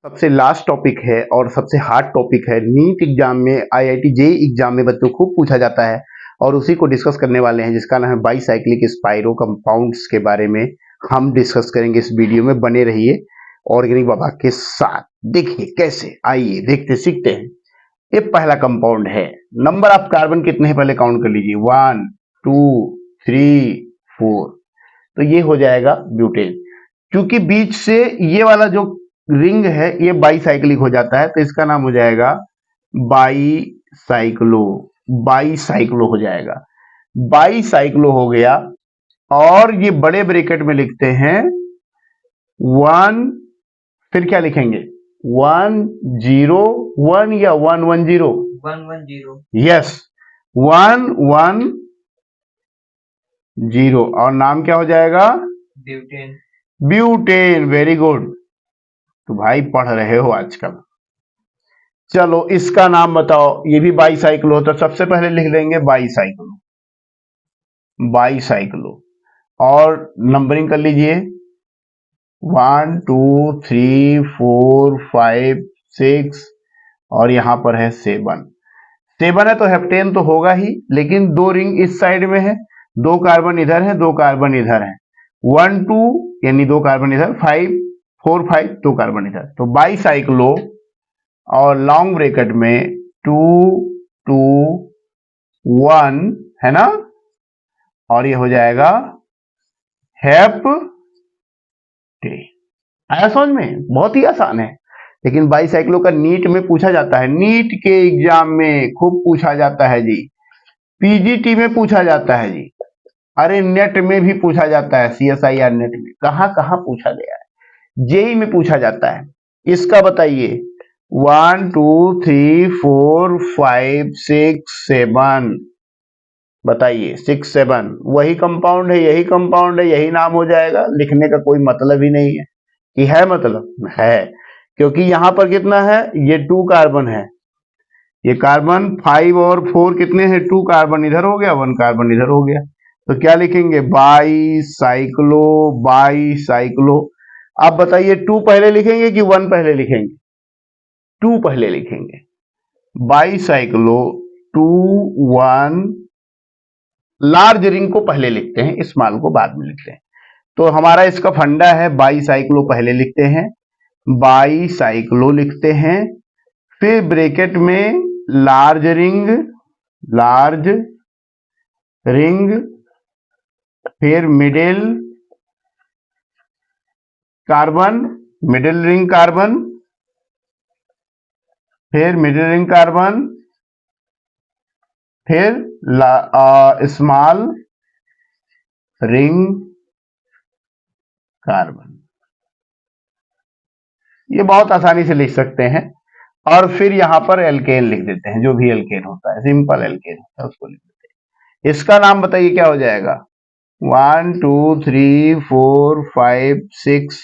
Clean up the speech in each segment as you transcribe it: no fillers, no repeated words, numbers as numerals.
सबसे last topic है और सबसे हार्ड टॉपिक है। नीट एग्जाम में, आईआईटी जेईई एग्जाम में बच्चों खूब पूछा जाता है और उसी को डिस्कस करने वाले हैं, जिसका नाम है बाईसाइक्लिक स्पाइरो कंपाउंड्स के बारे में हम डिस्कस करेंगे इस वीडियो में। बने रहिए ऑर्गेनिक बाबा के साथ। देखिए कैसे, आइए देखते सीखते हैं। ये पहला कंपाउंड है। नंबर ऑफ कार्बन कितने हैं पहले काउंट कर लीजिए। 1 2 3 4। तो ये हो जाएगा ब्यूटेन। क्योंकि बीच से ये वाला जो रिंग है ये बाईसाइक्लिक हो जाता है, तो इसका नाम हो जाएगा बाईसाइक्लो। बाईसाइक्लो हो जाएगा, बाईसाइक्लो हो गया। और ये बड़े ब्रैकेट में लिखते हैं 1, फिर क्या लिखेंगे 101 या 110? 110। यस, 110। और नाम क्या हो जाएगा? ब्यूटेन। ब्यूटेन। Very good. तो भाई पढ़ रहे हो आजकल। चलो इसका नाम बताओ। ये भी बाईसाइक्लो, तो सबसे पहले लिख देंगे बाईसाइक्लो। बाईसाइक्लो और नंबरिंग कर लीजिए 1 2 3 4 5 6 और यहां पर है 7। 7 है तो हेप्टेन तो होगा ही, लेकिन दो रिंग इस साइड में है, 2 कार्बन इधर है, 2 कार्बन इधर है। 1 2 यानी 2 कार्बन इधर, 5 4 5 2 कार्बन इधर, तो बाईसाइक्लो। और लॉन्ग ब्रैकेट में 2 2 1 है ना, और ये हो जाएगा हेप्टेन। आया समझ में? बहुत ही आसान है। लेकिन बाईसाइक्लो का नीट में पूछा जाता है, नीट के एग्जाम में खूब पूछा जाता है जी। पीजीटी में पूछा जाता है जी। अरे नेट में भी पूछा जाता है, सीएसआईआर नेट में कहां कहां पूछा गया है। जेई में पूछा जाता है। इसका बताइए 1 2 3 4 5 6 7। बताइए 6 7 वही कंपाउंड है, यही कंपाउंड है, यही नाम हो जाएगा। लिखने का कोई मतलब ही नहीं है कि है, मतलब है, क्योंकि यहां पर कितना है, ये 2 कार्बन है, ये कार्बन 5 और 4 कितने हैं, 2 कार्बन इधर हो गया, 1 कार्बन इधर हो गया। तो क्या लिखेंगे बाईसाइक्लो। बाईसाइक्लो। आप बताइए 2 पहले लिखेंगे कि 1 पहले लिखेंगे? 2 पहले लिखेंगे। बाईसाइक्लो 2 1। लार्ज रिंग को पहले लिखते हैं, स्मॉल को बाद में लिखते हैं। तो हमारा इसका फंडा है बाईसाइक्लो पहले लिखते हैं, बाईसाइक्लो लिखते हैं, फिर ब्रैकेट में लार्ज रिंग, लार्ज रिंग, फिर middle carbon, middle ring carbon, फिर मिडिल रिंग कार्बन, फिर स्मॉल रिंग कार्बन। ये बहुत आसानी से लिख सकते हैं। और फिर यहां पर एल्केन लिख देते हैं, जो भी एल्केन होता है, सिंपल एल्केन होता है उसको लिख देते हैं। इसका नाम बताइए क्या हो जाएगा? 1 2 3 4 5 6।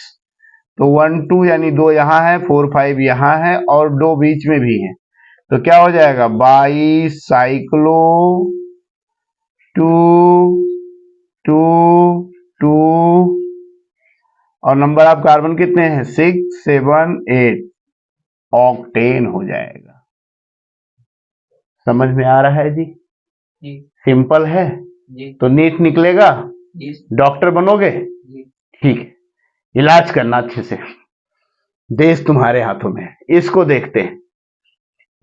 तो 1 2 यानी 2 यहां है, 4 5 यहां है और 2 बीच में भी है, तो क्या हो जाएगा बाईसाइक्लो 2 2 2। और नंबर ऑफ कार्बन कितने हैं, 6 7 8। ऑक्टेन हो जाएगा। समझ में आ रहा है जी? जी। सिंपल है जी। तो नीट निकलेगा, जी। डॉक्टर बनोगे। जी। ठीक है, इलाज करना अच्छे से, देश तुम्हारे हाथों में है। इसको देखते हैं।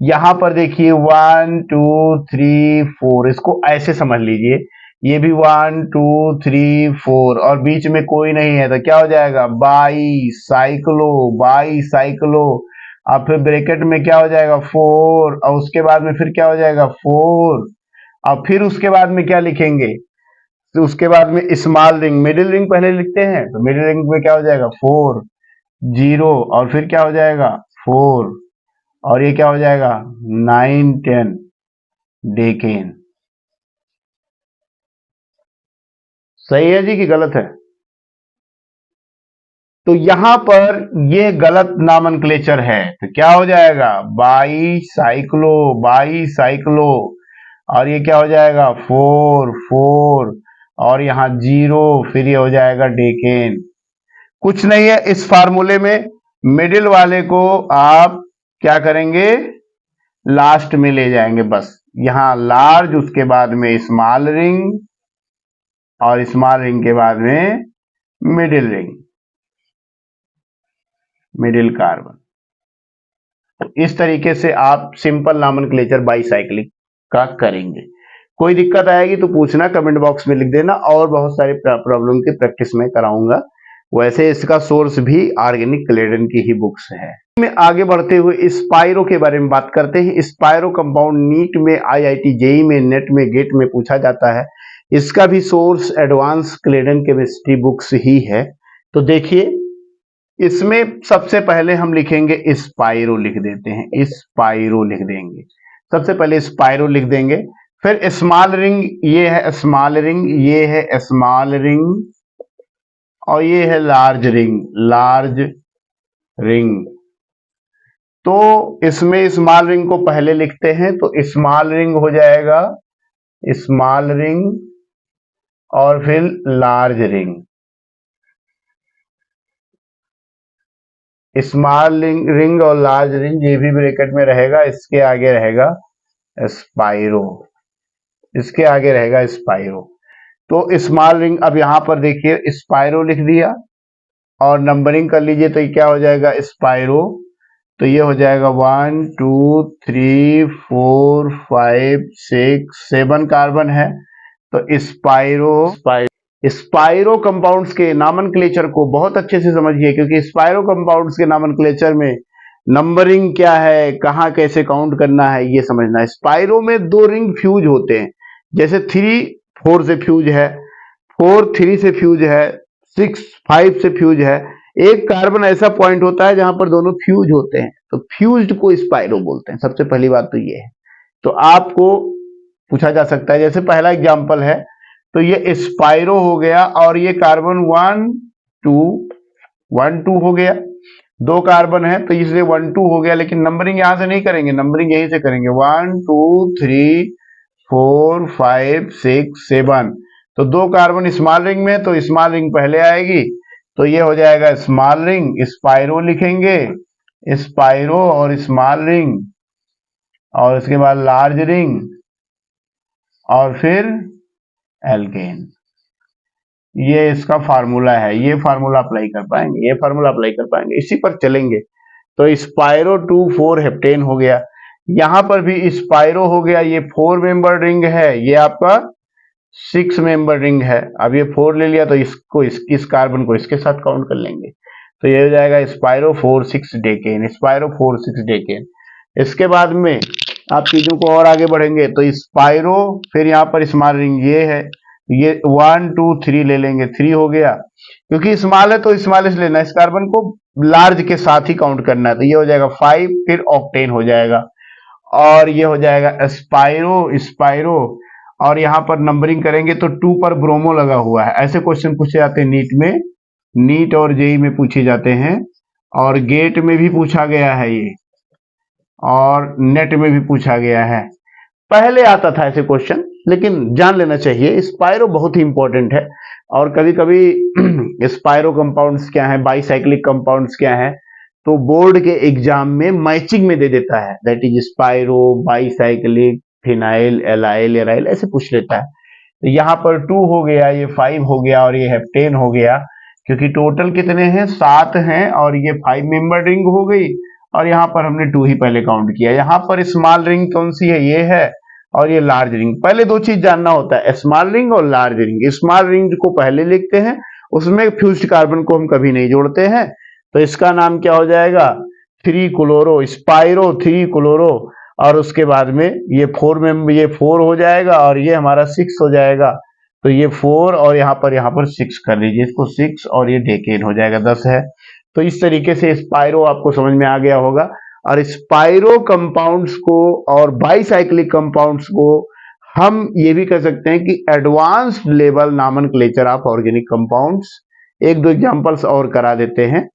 यहां पर देखिए 1 2 3 4, इसको ऐसे समझ लीजिए, ये भी 1 2 3 4 और बीच में कोई नहीं है, तो क्या हो जाएगा बाईसाइक्लो। बाईसाइक्लो। अब फिर ब्रैकेट में क्या हो जाएगा 4, और उसके बाद में फिर क्या हो जाएगा 4। और फिर उसके बाद में क्या लिखेंगे, तो उसके बाद में स्मॉल रिंग, मिडिल रिंग पहले लिखते हैं, तो मिडिल रिंग में क्या हो जाएगा 4 0, और फिर क्या हो जाएगा 4, और ये क्या हो जाएगा 9 10 डेकेन। सही है जी कि गलत है? तो यहां पर ये गलत नामनक्लेचर है, तो क्या हो जाएगा बाईसाइक्लो। बाईसाइक्लो। और ये क्या हो जाएगा 4 4 और यहां 0, फिर ये हो जाएगा डेकेन। कुछ नहीं है इस फार्मूले में, मिडिल वाले को आप क्या करेंगे, लास्ट में ले जाएंगे। बस यहां लार्ज, उसके बाद में स्मॉल रिंग, और स्मॉल रिंग के बाद में मिडिल रिंग, मिडिल कार्बन। इस तरीके से आप सिंपल नॉमेनक्लेचर बाईसाइक्लिक का करेंगे। कोई दिक्कत आएगी तो पूछना, कमेंट बॉक्स में लिख देना, और बहुत सारे प्रॉब्लम की प्रैक्टिस में कराऊंगा। वैसे इसका सोर्स भी ऑर्गेनिक क्लेडन की ही बुक्स है। में आगे बढ़ते हुए स्पाइरो के बारे में बात करते हैं। स्पाइरो कंपाउंड नीट में, आईआईटी जेई में, नेट में, गेट में पूछा जाता है। इसका भी सोर्स एडवांस क्लेडन केमिस्ट्री बुक्स ही है। तो देखिए, इसमें सबसे पहले हम लिखेंगे स्पाइरो, लिख देते हैं स्पाइरो, लिख देंगे। सबसे पहले स्पाइरो लिख देंगे। फिर स्मॉल रिंग, ये है स्मॉल रिंग, ये है स्मॉल रिंग, और ये है लार्ज रिंग, लार्ज रिंग। तो इसमें स्मॉल रिंग को पहले लिखते हैं, तो स्मॉल रिंग हो जाएगा स्मॉल रिंग, और फिर लार्ज रिंग। स्मॉल रिंग और लार्ज रिंग ये भी ब्रैकेट में रहेगा। इसके आगे रहेगा स्पाइरो, इसके आगे रहेगा स्पाइरो। तो स्मॉल रिंग, अब यहां पर देखिए स्पाइरो लिख दिया, और नंबरिंग कर लीजिए, तो ये क्या हो जाएगा स्पाइरो। तो ये हो जाएगा 1 2 3 4 5 6 7 कार्बन है। तो स्पाइरो कंपाउंड्स के नॉमेनक्लेचर को बहुत अच्छे से समझिए, क्योंकि स्पाइरो कंपाउंड्स के नॉमेनक्लेचर में नंबरिंग क्या है, कहाँ कैसे काउंट करना है, ये समझना है। स्पाइरो में 2 रिंग फ्यूज होते हैं, जैसे 3 4 से फ्यूज है, 4 3 से फ्यूज है, 6 5 से फ्यूज है। एक कार्बन ऐसा पॉइंट होता है जहां पर दोनों फ्यूज होते हैं, तो फ्यूज्ड को स्पाइरो बोलते हैं। सबसे पहली बात तो ये है। तो आपको पूछा जा सकता है, जैसे पहला एग्जांपल है, तो ये स्पाइरो हो गया, और ये कार्बन 1 2 हो गया। 2 कार्बन है तो इसलिए 1 2 हो गया, लेकिन नंबरिंग यहां से नहीं करेंगे, नंबरिंग यहीं से करेंगे। 1 2 3 4 5 6 7। तो 2 कार्बन स्मॉल रिंग में, तो स्मॉल रिंग पहले आएगी, तो ये हो जाएगा स्मॉल रिंग, स्पाइरो लिखेंगे, स्पाइरो और स्मॉल रिंग, और उसके बाद लार्ज रिंग, और फिर एल्केन। ये इसका फार्मूला है, ये फार्मूला अप्लाई कर पाएंगे, ये फार्मूला अप्लाई कर पाएंगे, इसी पर चलेंगे। तो स्पाइरो 2 4 हेप्टेन हो गया। यहां पर भी स्पाइरो हो गया, ये 4 मेंबर रिंग है, ये आपका 6 मेंबर रिंग है। अब ये 4 ले लिया, तो इसको इस कार्बन को इसके साथ काउंट कर लेंगे, तो ये हो जाएगा स्पाइरो 4 6 डेकेन, स्पाइरो 4 6 डेकेन। इसके बाद में आप चीजों को और आगे बढ़ेंगे, तो स्पाइरो, फिर यहाँ पर स्मॉल रिंग ये है, ये 1 2 3 ले लेंगे, 3 हो गया। क्योंकि स्मॉल है तो स्मॉलेस्ट लेना है, इस कार्बन को लार्ज के साथ ही काउंट करना है, तो ये हो जाएगा 5, फिर ऑक्टेन हो जाएगा, और ये हो जाएगा स्पाइरो स्पाइरो। और यहां पर नंबरिंग करेंगे तो 2 पर ब्रोमो लगा हुआ है। ऐसे क्वेश्चन पूछे जाते हैं नीट में, नीट और जेई में पूछे जाते हैं, और गेट में भी पूछा गया है ये, और नेट में भी पूछा गया है। पहले आता था ऐसे क्वेश्चन, लेकिन जान लेना चाहिए स्पाइरो बहुत ही इंपॉर्टेंट है। और कभी कभी स्पाइरो कंपाउंड्स क्या है, बाईसाइक्लिक कंपाउंड्स क्या है, तो बोर्ड के एग्जाम में मैचिंग में दे देता है, that is spiro, bicyclic, phenyl, allyl, aryl, ऐसे पूछ लेता है। तो यहाँ पर 2 हो गया, ये 5 हो गया, और ये हेप्टेन हो गया, क्योंकि टोटल कितने हैं 7 हैं, और ये 5 मेंबर रिंग हो गई, और यहाँ पर हमने 2 ही पहले काउंट किया। यहाँ पर स्मॉल रिंग कौन सी है, ये है, और ये लार्ज रिंग। पहले 2 चीज जानना होता है, स्मॉल रिंग और लार्ज रिंग। स्मॉल रिंग को पहले लिखते हैं, उसमें फ्यूज्ड कार्बन को हम कभी नहीं जोड़ते हैं, तो इसका नाम क्या हो जाएगा 3 क्लोरो, स्पाइरो 3 क्लोरो। और उसके बाद में ये 4 में ये 4 हो जाएगा, और ये हमारा 6 हो जाएगा। तो ये 4 और यहाँ पर 6 कर लीजिए, इसको 6, और ये डेकेन हो जाएगा 10 है। तो इस तरीके से स्पाइरो आपको समझ में आ गया होगा। और स्पाइरो कंपाउंड्स को और बाईसाइक्लिक कंपाउंड्स को हम ये भी कह सकते हैं कि advanced level nomenclature of organic compounds. 1-2 examples और करा देते हैं।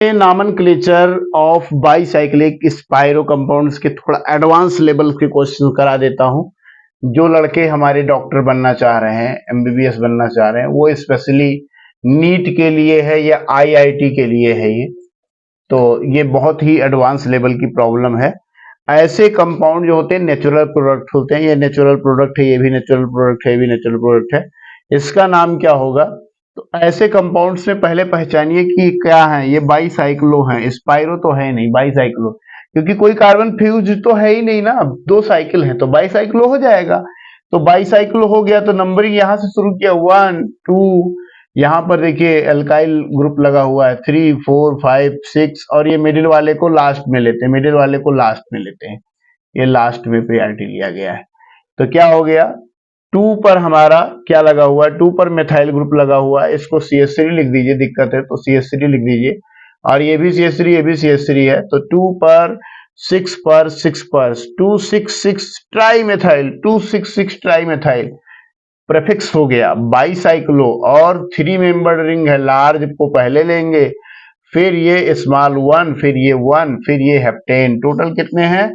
Nomenclature of bicyclic spiro compounds के थोड़ा एडवांस लेवल के क्वेश्चन करा देता हूं। जो लड़के हमारे डॉक्टर बनना चाह रहे हैं, एमबीबीएस बनना चाह रहे हैं, वो स्पेशली नीट के लिए है या आईआईटी के लिए है। ये तो ये बहुत ही एडवांस लेवल की प्रॉब्लम है। ऐसे कंपाउंड जो होते हैं नेचुरल प्रोडक्ट होते हैं, ये नेचुरल प्रोडक्ट है, ये भी नेचुरल प्रोडक्ट है, ये भी नेचुरल प्रोडक्ट है, इसका नाम क्या होगा? तो ऐसे कंपाउंड्स में पहले पहचानिए कि क्या है, ये बाईसाइक्लो है, स्पाइरो तो है नहीं, बाईसाइक्लो, क्योंकि कोई कार्बन फ्यूज तो है ही नहीं ना, अब 2 साइकिल है तो बाईसाइक्लो हो जाएगा। तो बाईसाइक्लो हो गया तो नंबरिंग यहां से शुरू किया 1 2, यहाँ पर देखिए एल्काइल ग्रुप लगा हुआ है 3 4 5 6, और ये मिडिल वाले को लास्ट में लेते हैं, मिडिल वाले को लास्ट में लेते हैं, ये लास्ट में प्रायोरिटी लिया गया है। तो क्या हो गया, 2 पर हमारा क्या लगा हुआ है, 2 पर मेथाइल ग्रुप लगा हुआ है, इसको CH3 लिख दीजिए, दिक्कत है तो CH3 लिख दीजिए, और ये भी CH3 ये भी CH3 है, तो 2 पर 6 पर 6 पर 266 ट्राईमेथाइल, 266 ट्राईमेथाइल प्रेफिक्स हो गया बाईसाइक्लो, और 3 मेंबर्ड रिंग है, लार्ज को पहले लेंगे, फिर ये स्मॉल 1, फिर ये 1, फिर ये हेप्टेन। टोटल कितने हैं?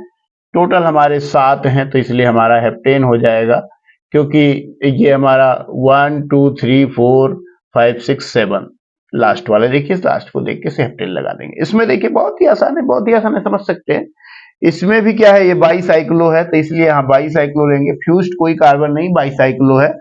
टोटल हमारे 7 हैं, तो इसलिए हमारा हेप्टेन हो जाएगा, क्योंकि ये हमारा 1 2 3 4 5 6 7 लास्ट वाले, देखिए लास्ट को देख के हेप्टेन लगा देंगे। इसमें देखिए बहुत ही आसान है, बहुत ही आसान है, समझ सकते हैं। इसमें भी क्या है, ये बाईसाइक्लो है तो इसलिए यहाँ बाईसाइक्लो लेंगे, फ्यूज्ड कोई कार्बन नहीं, बाईसाइक्लो है।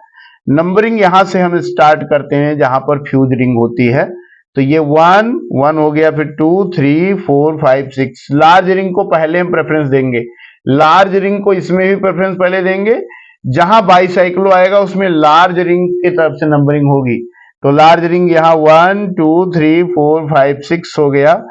नंबरिंग यहां से हम स्टार्ट करते हैं जहां पर फ्यूज रिंग होती है, तो ये 1 1 हो गया, फिर 2 3 4 5 6, लार्ज रिंग को पहले हम प्रेफरेंस देंगे, लार्ज रिंग को इसमें भी प्रेफरेंस पहले देंगे, जहां बाईसाइक्लो आएगा उसमें लार्ज रिंग की तरफ से नंबरिंग होगी, तो लार्ज रिंग यहाँ 1 2 3 4 5 6 हो गया,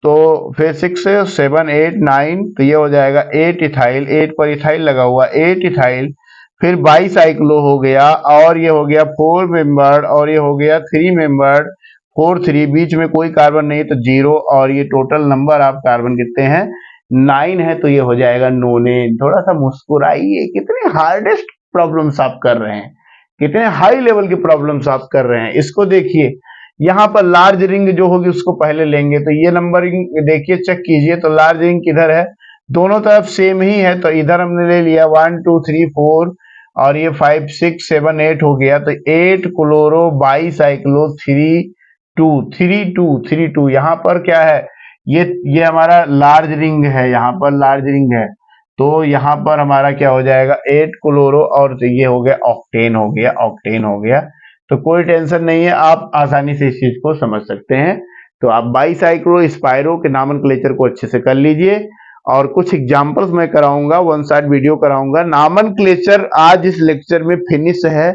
तो फिर 6 7 8 9, तो ये हो जाएगा 8 इथाइल, 8 पर इथाइल लगा हुआ, 8 इथाइल, फिर बाईसाइक्लो हो गया, और ये हो गया 4 मेंबर्ड, और ये हो गया 3 मेंबर्ड, 4 3, बीच में कोई कार्बन नहीं तो 0, और ये टोटल नंबर आप कार्बन कितने हैं, 9 है, तो ये हो जाएगा नोनेन। थोड़ा सा मुस्कुराइए, कितने हार्डेस्ट प्रॉब्लम्स आप कर रहे हैं, कितने हाई लेवल की प्रॉब्लम्स आप कर रहे हैं। इसको देखिए, यहाँ पर लार्ज रिंग जो होगी उसको पहले लेंगे, तो ये नंबरिंग देखिए, चेक कीजिए, तो लार्ज रिंग किधर है, दोनों तरफ सेम ही है, तो इधर हमने ले लिया 1 2 3 4, और ये 5 6 7 8 हो गया, तो 8 क्लोरो बाईसाइक्लो 3 2, यहाँ पर क्या है, ये हमारा लार्ज रिंग है, यहाँ पर लार्ज रिंग है, तो यहाँ पर हमारा क्या हो जाएगा 8 क्लोरो, और तो ये हो गया ऑक्टेन, हो गया ऑक्टेन हो गया। तो कोई टेंशन नहीं है, आप आसानी से इस चीज को समझ सकते हैं। तो आप बाईसाइक्लो स्पाइरो के नॉमेनक्लेचर को अच्छे से कर लीजिए, और कुछ एग्जांपल्स मैं कराऊंगा, वन साइड वीडियो कराऊंगा। नॉमेनक्लेचर आज इस लेक्चर में फिनिश है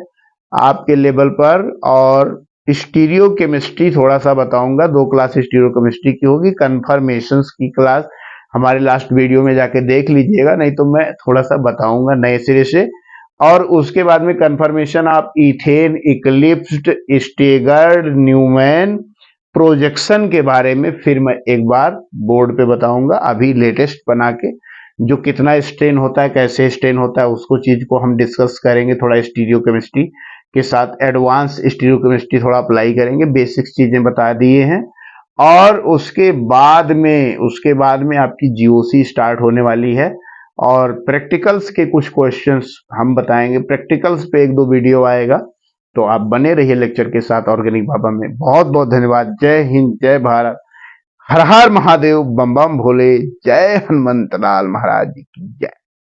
आपके लेवल पर, और स्टीरियो केमिस्ट्री थोड़ा सा बताऊंगा, 2 क्लास स्टीरियो केमिस्ट्री की होगी, कन्फर्मेशंस की क्लास हमारे लास्ट वीडियो में जाके देख लीजिएगा, नहीं तो मैं थोड़ा सा बताऊंगा नए सिरे से। और उसके बाद में कंफर्मेशन आप ethane, eclipsed, staggered, Newman, projection के बारे में फिर मैं एक बार बोर्ड पे बताऊंगा, अभी लेटेस्ट बना के, जो कितना स्ट्रेन होता है, कैसे स्ट्रेन होता है, उसको चीज को हम डिस्कस करेंगे, थोड़ा स्टीरियो केमिस्ट्री के साथ एडवांस स्टीरियो केमिस्ट्री थोड़ा अप्लाई करेंगे, बेसिक चीजें बता दिए हैं। और उसके बाद में आपकी जीओसी स्टार्ट होने वाली है, और प्रैक्टिकल्स के कुछ क्वेश्चंस हम बताएंगे, प्रैक्टिकल्स पे 1-2 वीडियो आएगा, तो आप बने रहिए लेक्चर के साथ ऑर्गेनिक बाबा में। बहुत बहुत धन्यवाद। जय हिंद, जय भारत, हर हर महादेव, बम बम भोले, जय हनुमंत लाल महाराज जी की जय।